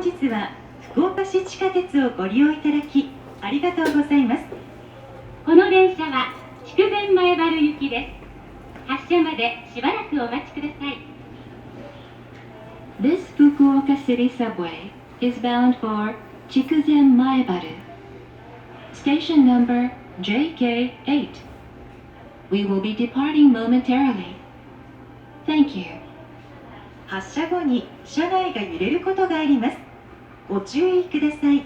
本日は福岡市地下鉄をご利用いただきありがとうございます。この電車は筑前前原行きです。発車までしばらくお待ちください。This Fukuoka City Subway is bound for Chikuzen Maebaru. Station number JK8. We will be departing momentarily. Thank you. 発車後に車内が揺れることがあります。ご注意ください。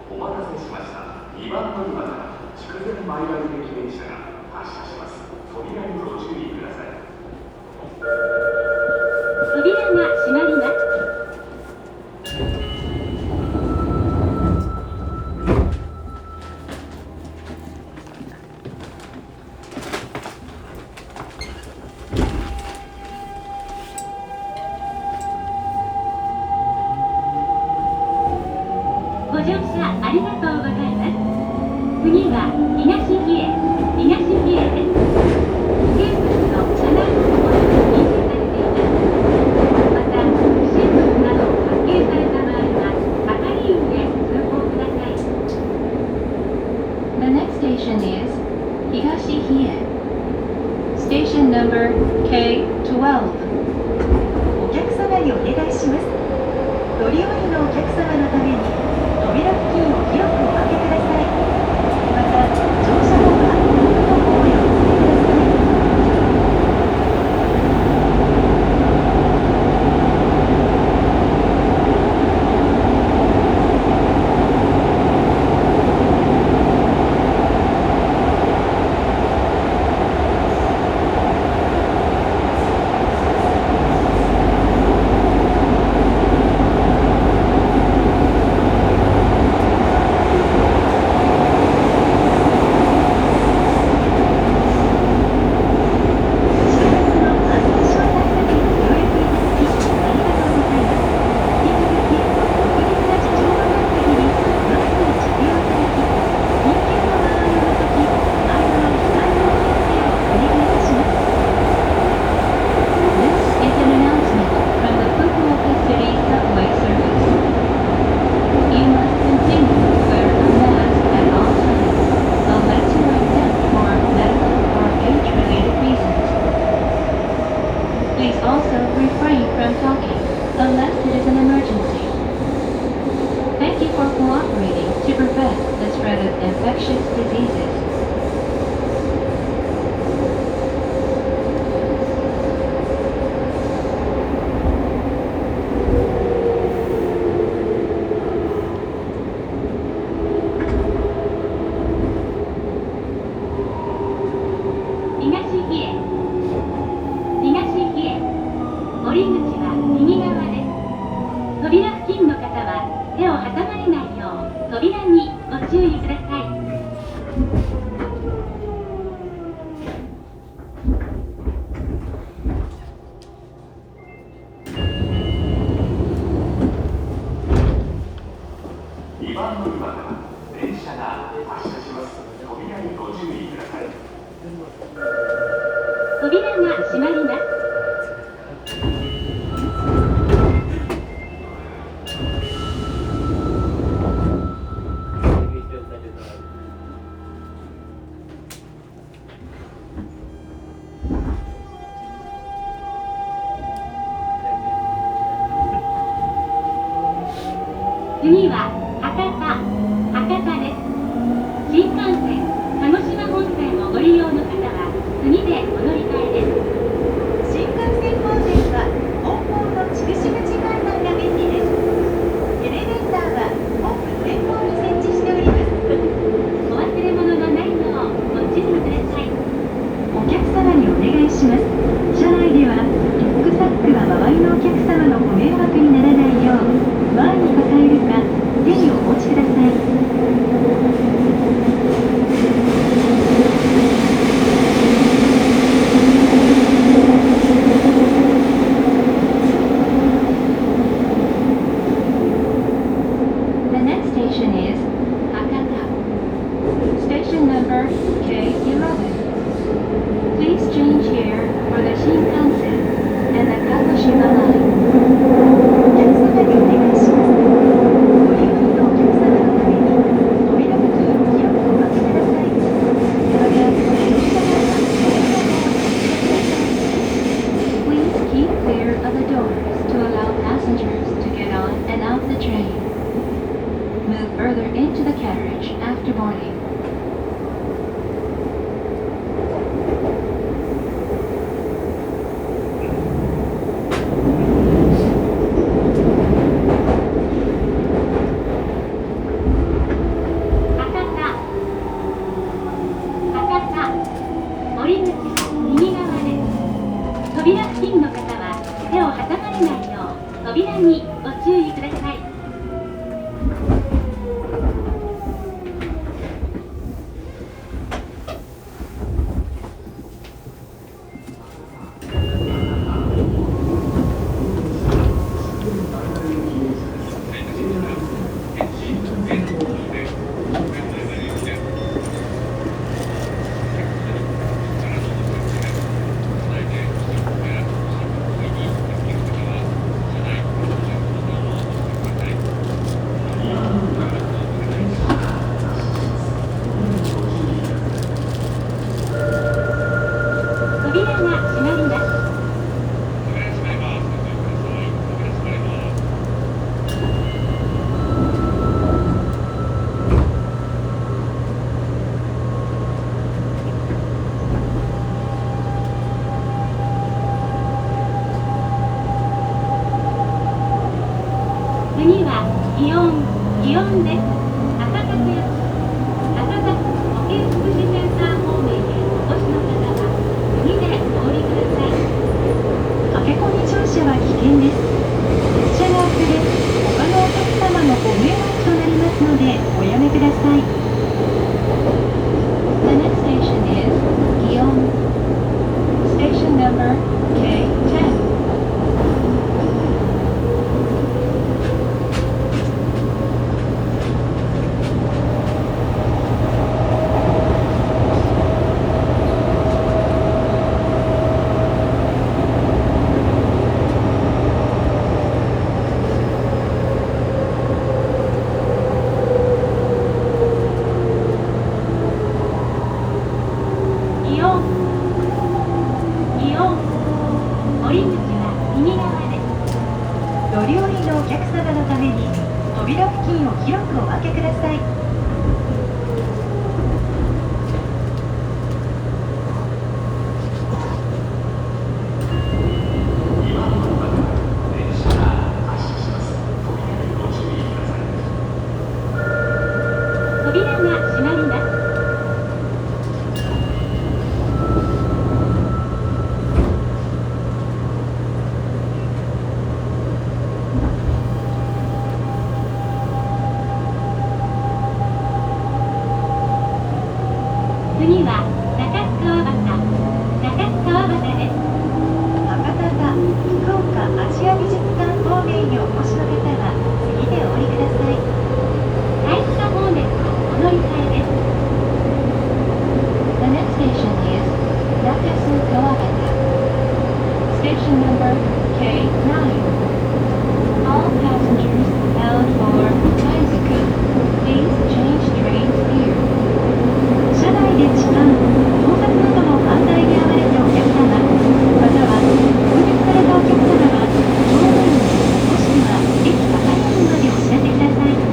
お待たせしました。2番乗り場から筑前前原行き電車が発車します。扉にご注意ください。扉が閉まります。ご乗車ありがとうございます。次は東比叡です。危険物の車内のものが禁止されています。また、不審物などを発見された場合は、係員へ通報ください。The next station is Higashihie. Station number K12. お客様にお願いします。乗り降りのお客様のために扉付近を広くお開けください。また、乗車後は奥の方へお進みください。降り口は右側です。扉付近の方は手を挟まれないよう扉にご注意ください。2番乗り場から電車が発車します。扉にご注意ください。扉が閉まります。次は博多です。新幹線鹿児島本線をご利用の方は次でお乗り換えです。新幹線本線は本校の筑紫口階段が便利です。エレベーターは本部前方に設置しております。お忘れ物のないようご注意ください。お客様にお願いします。車内ではリュックサックは周りのお客様のご迷惑にならないよう前に抱えるか手にお持ちください。The next station is Hakata. Station number K11. Please change here for the Shinkansen and the Kagoshima line. お客様にお願いします。ご利用のお客様のために扉付近を広くお開けください。また電車内はドアをお閉めください。 Please keep clear of the doors to allow passengers to get on and off the train. Move further into the carriage after boarding. 降り口は右側です。扉付近の方は手を挟まれないよう扉にご注意ください。扉が閉まります。次は祇園です。博多区行き博多区保健福祉センター方面へお越しの方は次でお降りください。駆け込み乗車は危険です。列車が遅れ、他のお客様のご迷惑となりますのでおやめください。 The next station is Gion. Station number K10.次は中津川端です。博多か福岡アジア美術館方面にお越しの方は次でお降りください。貝塚方面のお乗り換えです。 The next station is Nakasu Kawabata. Station number K9. All passengers bound for Kaizuku, please change trains here. 車内で痴漢、盗撮などの犯罪に遭われたお客様、または購入されたお客様は乗務員もしくは駅係員までお知らせください。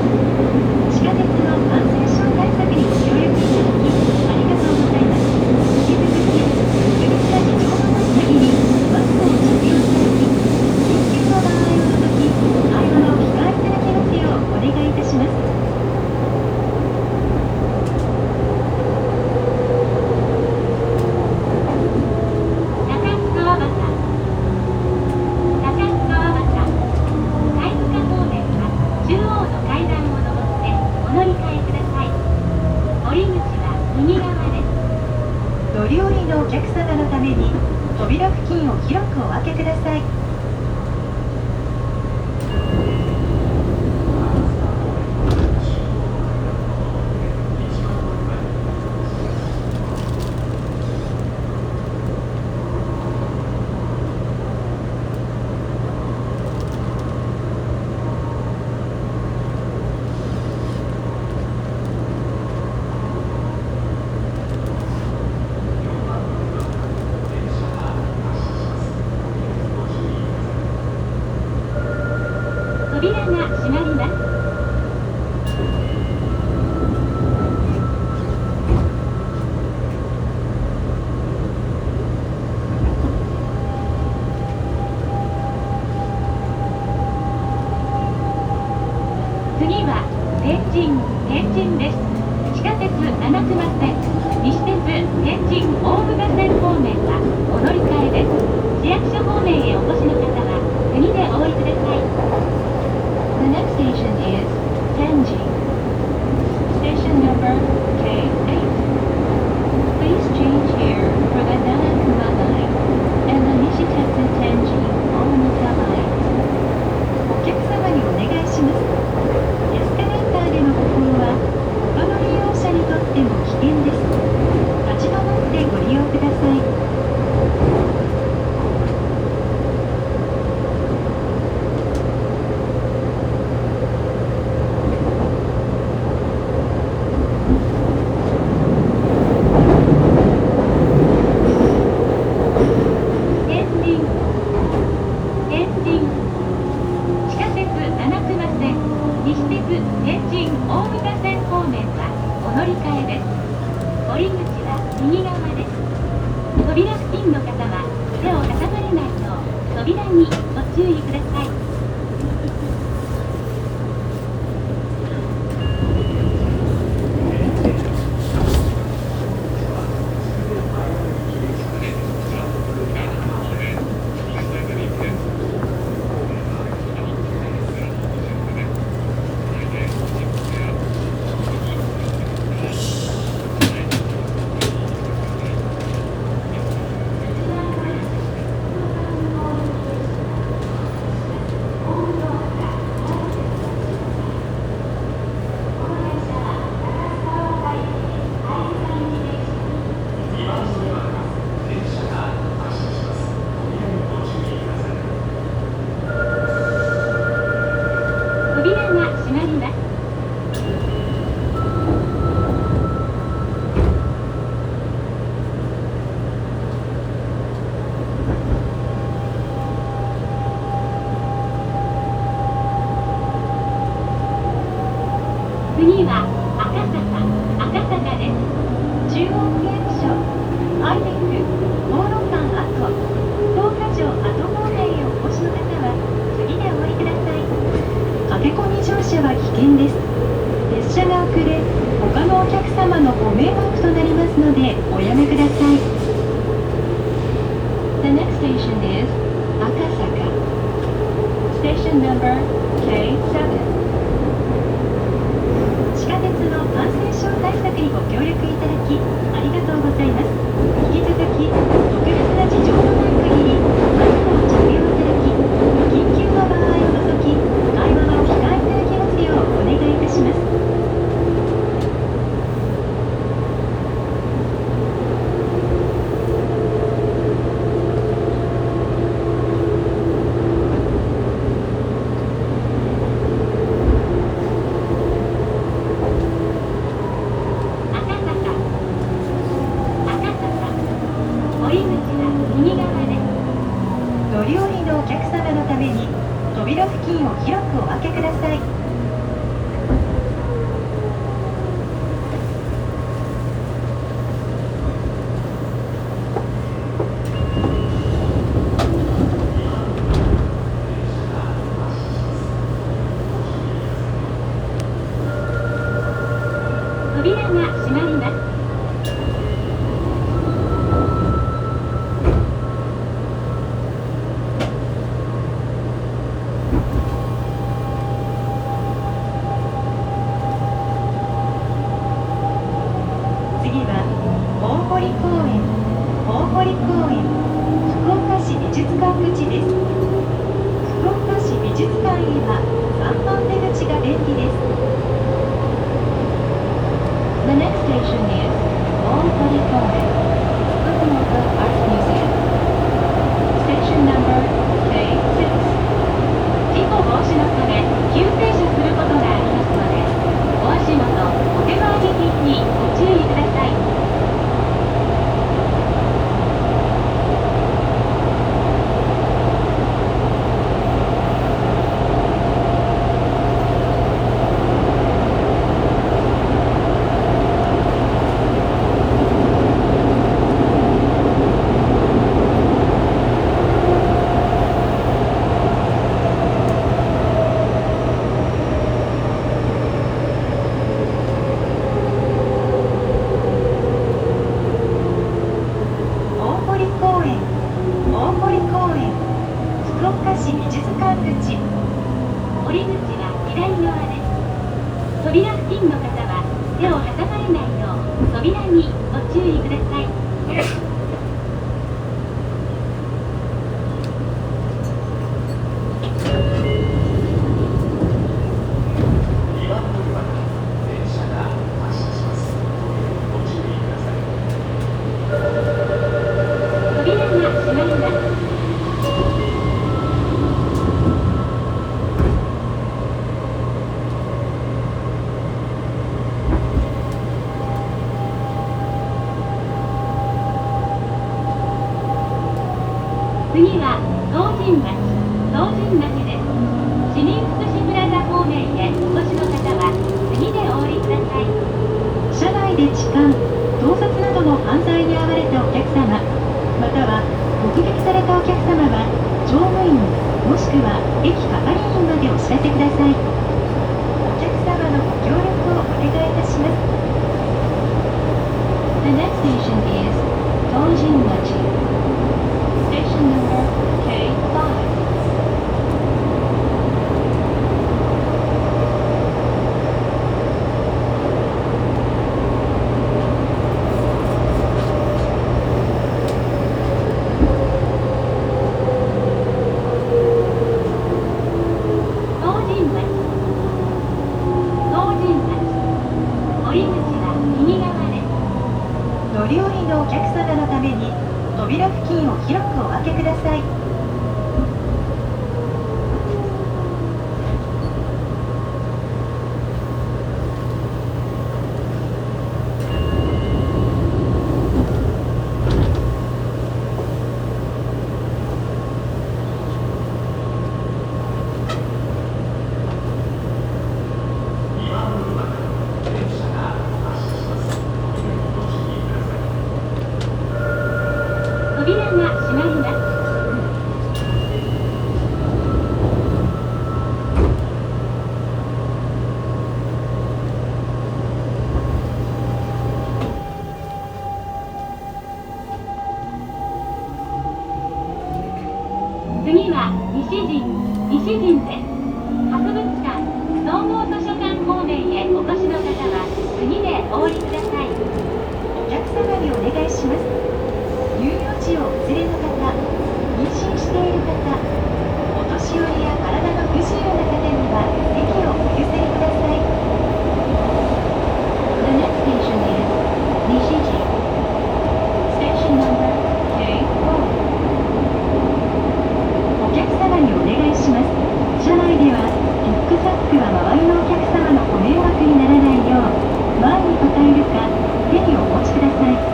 乗り降りのお客様のために扉付近を広くお開けください。扉が閉まります。次は天神です。地下鉄七隈線、西鉄天神大牟田線方面はお乗り換えです。市役所方面へお越しの方は次でお降りください。The next station is Tenji. Station number K8. Please change here for the Nanakuma line and the Nishitetsu Tenji Omuta line. お客様にお願いします。エスカレーターでの歩行は他の利用者にとっても危険です。立ち止まってご利用ください。天神地下鉄七隈線、西鉄天神大牟田線方面はお乗り換えです。降り口は右側です。扉付近の方は手を挟まれないよう扉にご注意ください。扉が閉まります。次は赤坂です。中央区役所、アイメック、道路間跡、東華城跡方面へお越しの方は次でお降りください。駆け込み乗車は危険です。列車が遅れ、他のお客様のご迷惑となりますのでおやめください。The next station is Akasaka. Station number K7. 地下鉄の感染症対策にご協力いただきありがとうございます。引き続き特別な事情のない限りマスクを着用いただき、緊急の場合を除き会話はお控えいただきますようお願いいたします。降り口は右側です。乗り降りのお客様のために扉付近を広くお開けください。扉が閉まります。堀公園福岡市美術館口です。福岡市美術館へは3番出口が便利です。 The next station is Onpori Koen, Fukuoka Art Museum. Station number K6. 事故防止のため急停車することがありますので、お足元、お手前にご注意ください。大堀公園福岡市美術館口。降り口は左側です。扉付近の方は手を挟まれないよう扉にご注意ください。2番乗り場から電車が発車します。ご注意ください。扉が閉まります。次は東神町です。市民福祉プラザ方面へお越しの方は次でお降りください。車内で痴漢、盗撮などの犯罪に遭われたお客様、または目撃されたお客様は乗務員もしくは駅係員までお知らせください。お客様のご協力をお願いいたします。 The next station is Tojinmachi. Station number K5.次は西陣です。博物館、総合図書館方面へお越しの方は次でお降りください。お客様にお願いします。乳幼児をお連れの方、妊娠している方、お年寄りや体の不自由な方には席をお譲りください。 The next station is Nishiji. Station number K4. お客様にお願いします。車内ではリュックサックは周りのお客様のご迷惑にならないよう前に抱えるか手にお持ちください。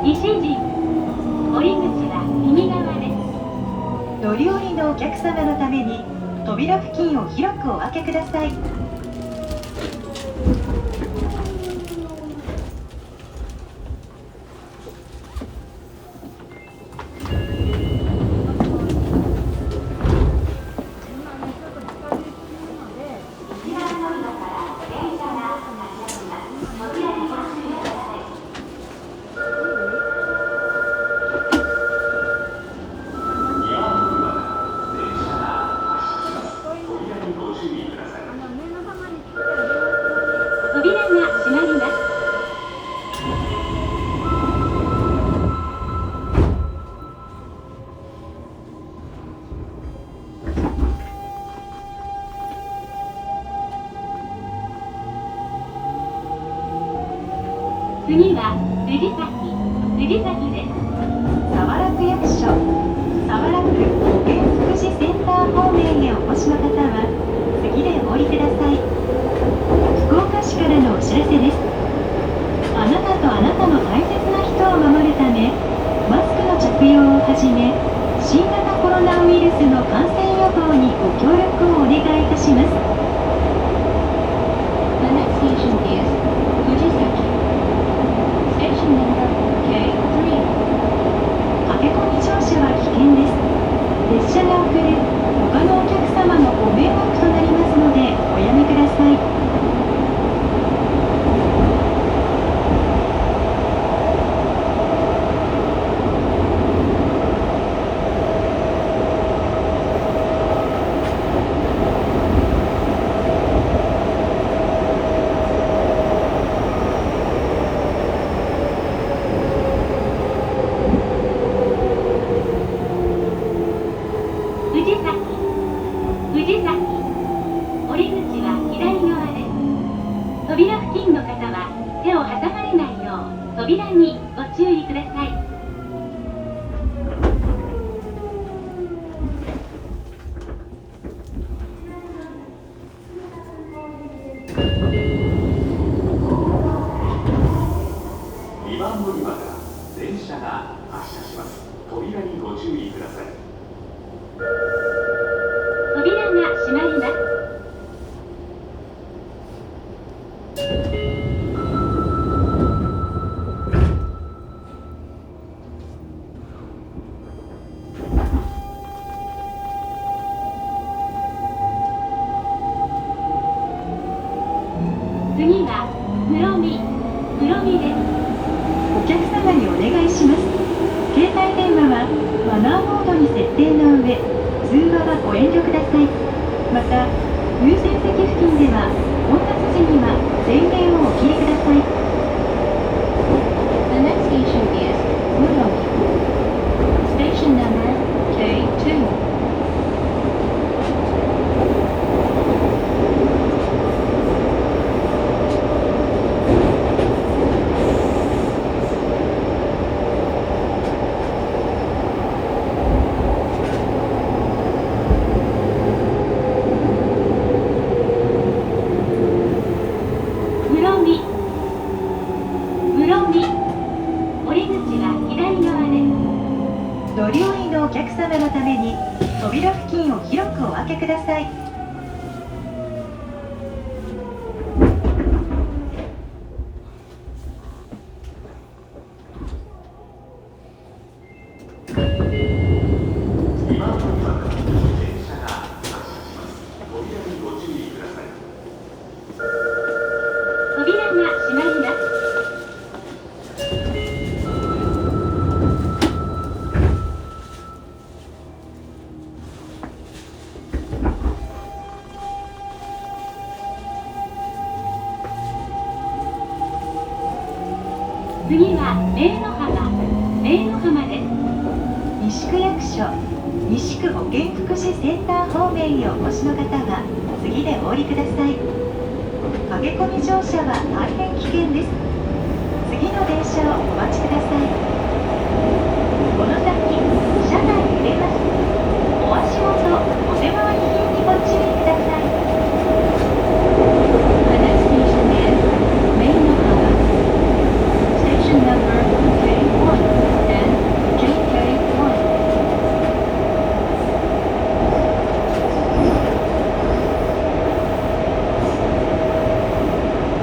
西陣降り口は右側です。乗り降りのお客様のために扉付近を広くお開けください。扉が閉まります。次は藤崎です。佐原区役所、佐原区保健福祉センター方面へお越しの方は次でお降りください。福岡市からのお知らせです。あなたとあなたの大切な人を守るため、マスクの着用をはじめ、新型コロナウイルスの感染予防にご協力をお願いいたします。The next station is Fujisaki. Station number K3. 駆け込み乗車は危険です。列車が遅れ、他のお客様のご迷惑となりますのでおやめください。藤崎降り口は左側です。扉付近の方は手を挟まれないよう扉にご注意ください。2番乗り場から電車が発車します。扉にご注意ください。扉が閉まります。次は室見です。お客様にお願いします。携帯電話はマナーモードに設定の上、通話はご遠慮ください。また、優先席付近では混雑時には電源をお切りください。The next station is Muromi. Station number K2. 降り口は左側です。乗り降りのお客様のために扉付近を広くお開けください。2番乗り場から電車が発車します。扉にご注意ください。扉が閉まります。次は例の浜です。西区役所、西区保健福祉センター方面へお越しの方は次でお降りください。駆け込み乗車は大変危険です。次の電車をお待ちください。この先、車内揺れます。お足元、お手回り品にご注意ください。The next station is Meinohama. Station number K1 and JK1. お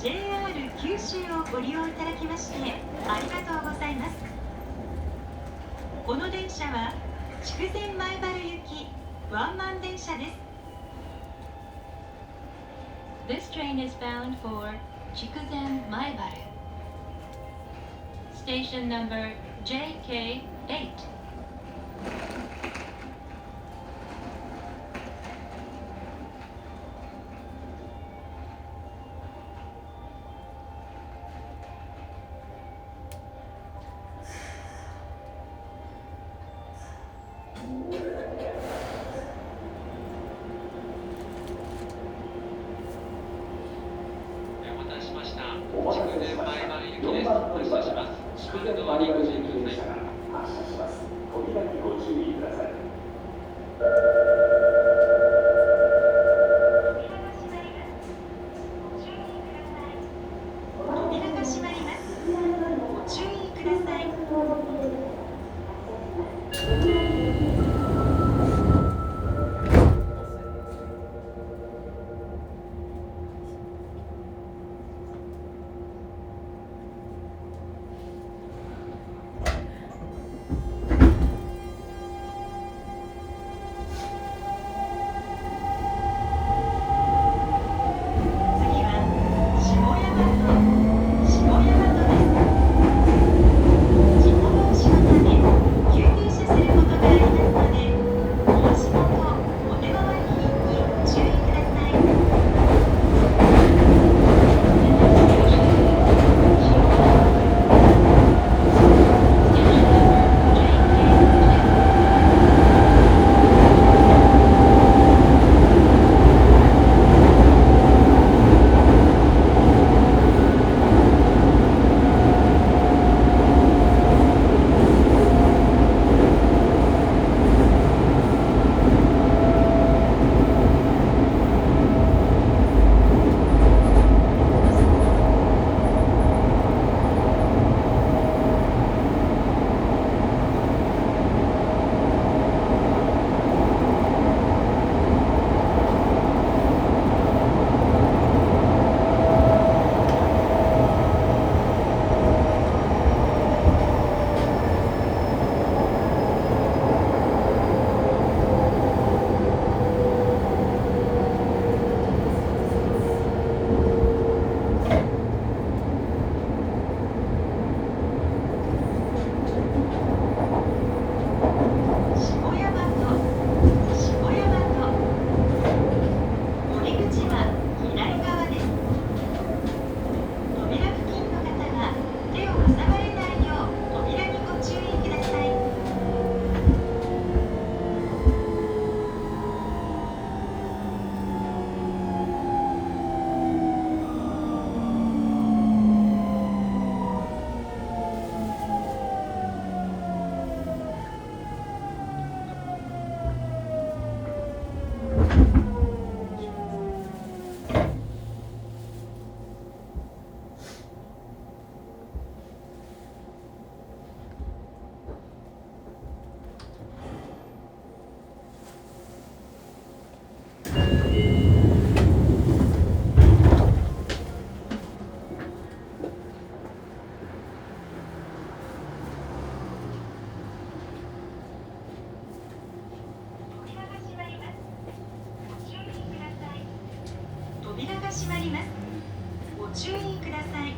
JR 九州をご利用いただきましてありがとうございます。この電車は筑前前原行きワンマン電車です。 This train is bound for Chikuzen Maebaru. Station number JK8. お待たせしました。お待たせしました。4番乗り場から筑前前原行き電車が発車します。扉にご注意ください。扉が閉まります。ご注意ください。次は下山と下山とです。事故防止のため急停車することがありますので、お足元、お手回り品にご注意ください。下山と下山と降り口は左側です。扉付近の方が手を挟まれないよう扉にご注意ください。扉が閉まります。ご注意ください。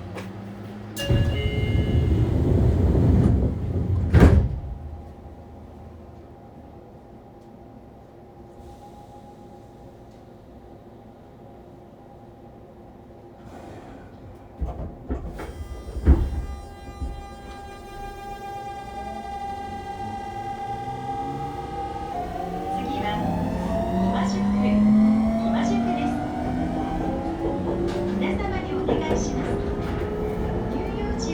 次は今宿です。皆様にお願いします。乳幼児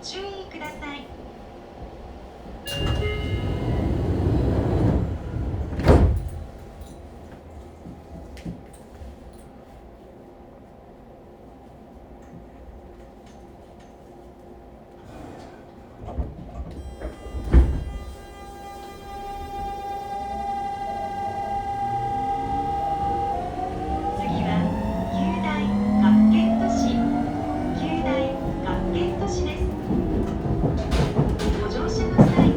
注意ください。次は九大学研都市九大学研都市です。ご乗車の際、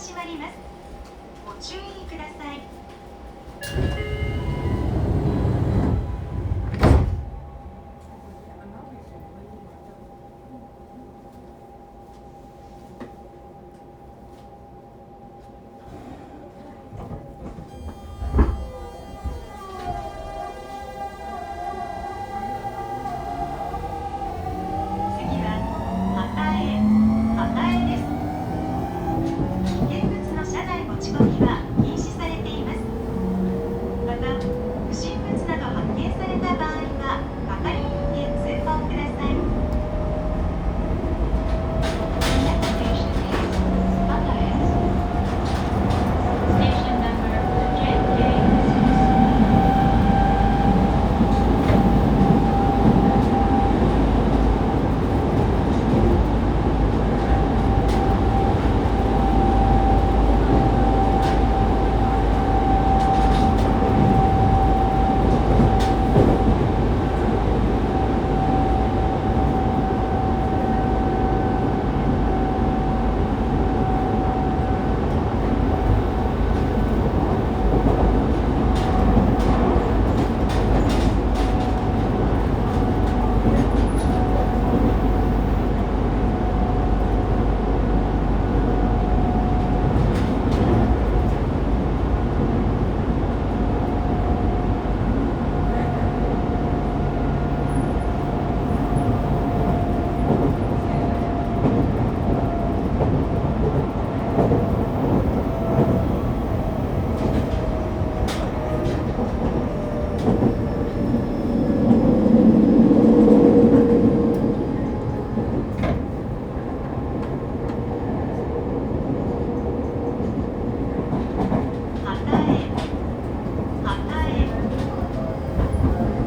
閉まります。ご注意ください。次は畑江です。危険物の車内持ち込みは禁止されています。また、不審物など発見された場合は係員へ通報ください。The next station is Bakaes. Station number JK6.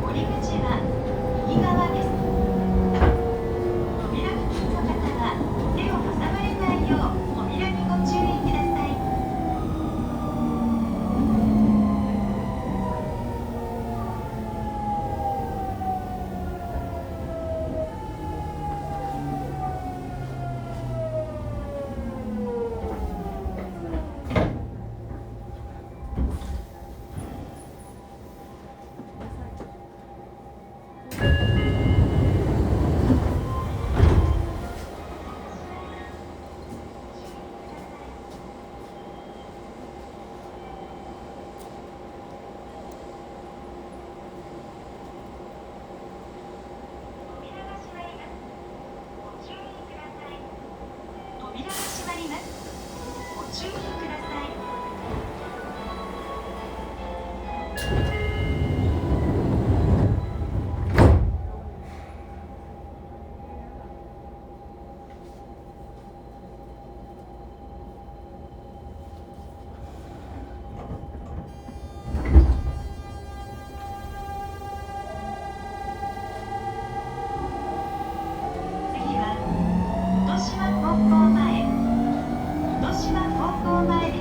降り口は右側です。扉付近の方は手を挟まれないよう扉にご注意ください。扉が閉まります。ご注意ください。次は糸島高校前です。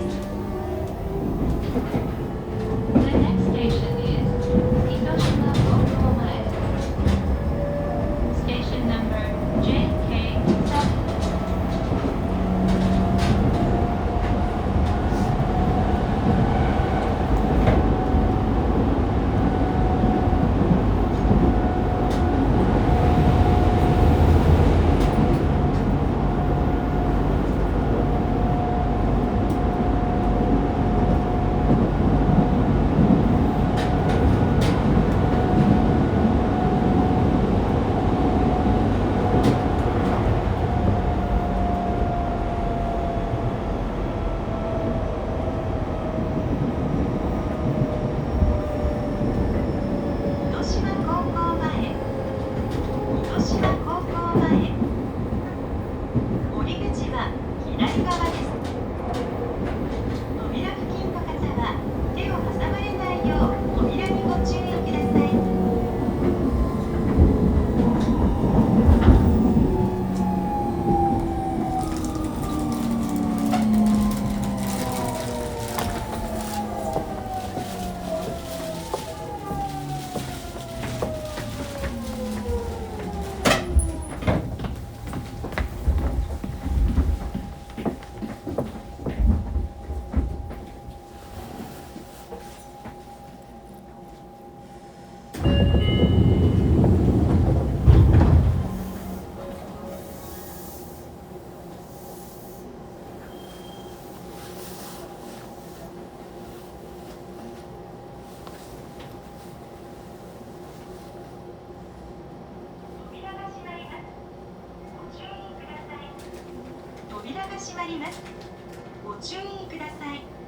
まります。ご注意ください。